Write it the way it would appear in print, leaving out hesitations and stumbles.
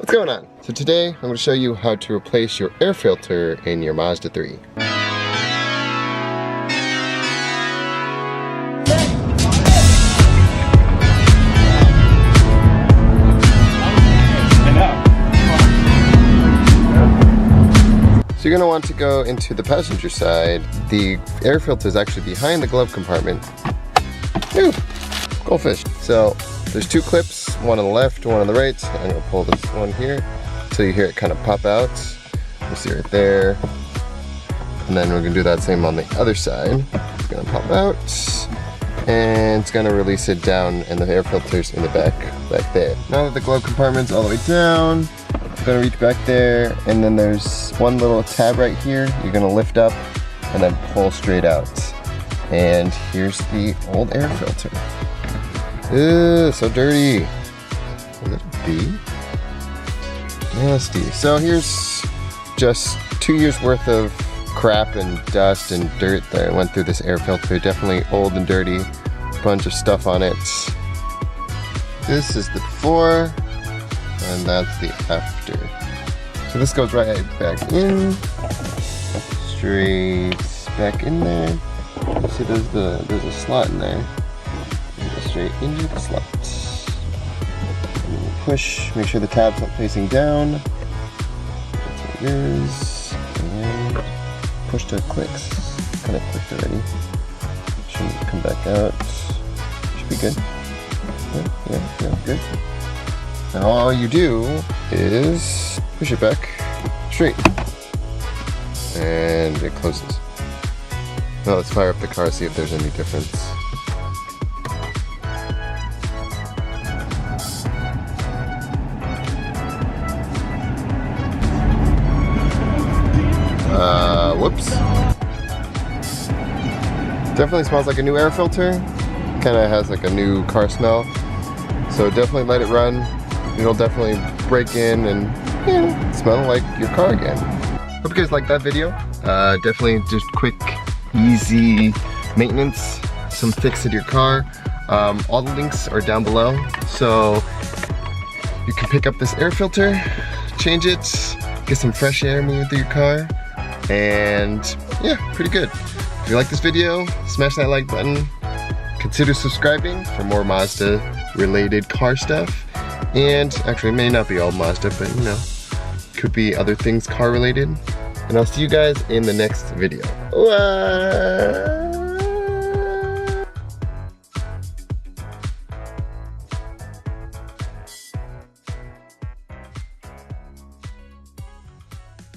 What's going on? So today I'm going to show you how to replace your air filter in your Mazda 3. So you're going to want to go into the passenger side. The air filter is actually behind the glove compartment. Ooh, goldfish. So there's two clips, one on the left, one on the right. I'm going to pull this one here so you hear it kind of pop out. You see right there. And then we're going to do that same on the other side. It's going to pop out and it's going to release it down, and the air filter's in the back there. Now that the glove compartment's all the way down, gonna reach back there, and then there's one little tab right here. You're gonna lift up and then pull straight out. And here's the old air filter. Ew, so dirty. Is it a B? Nasty. So here's just 2 years worth of crap and dust and dirt that went through this air filter. Definitely old and dirty. Bunch of stuff on it. This is the before, and that's the after. So this goes right back in, straight back in there. You see there's a slot in there. You go straight into the slot. And then you push, make sure the tab's not facing down. That's what it is. And push till it clicks. Kind of clicked already. Shouldn't come back out. Should be good. Yeah, good. Now all you do is push it back straight, and it closes. Now let's fire up the car, see if there's any difference. Whoops. Definitely smells like a new air filter. Kind of has like a new car smell. So definitely let it run. It'll definitely break in and smell like your car again. Hope you guys liked that video. Definitely just quick, easy maintenance, some fix to your car. All the links are down below. So you can pick up this air filter, change it, get some fresh air moving through your car, and yeah, pretty good. If you like this video, smash that like button. Consider subscribing for more Mazda related car stuff. And actually, it may not be all Mazda, but you know, could be other things car related. And I'll see you guys in the next video. Bye.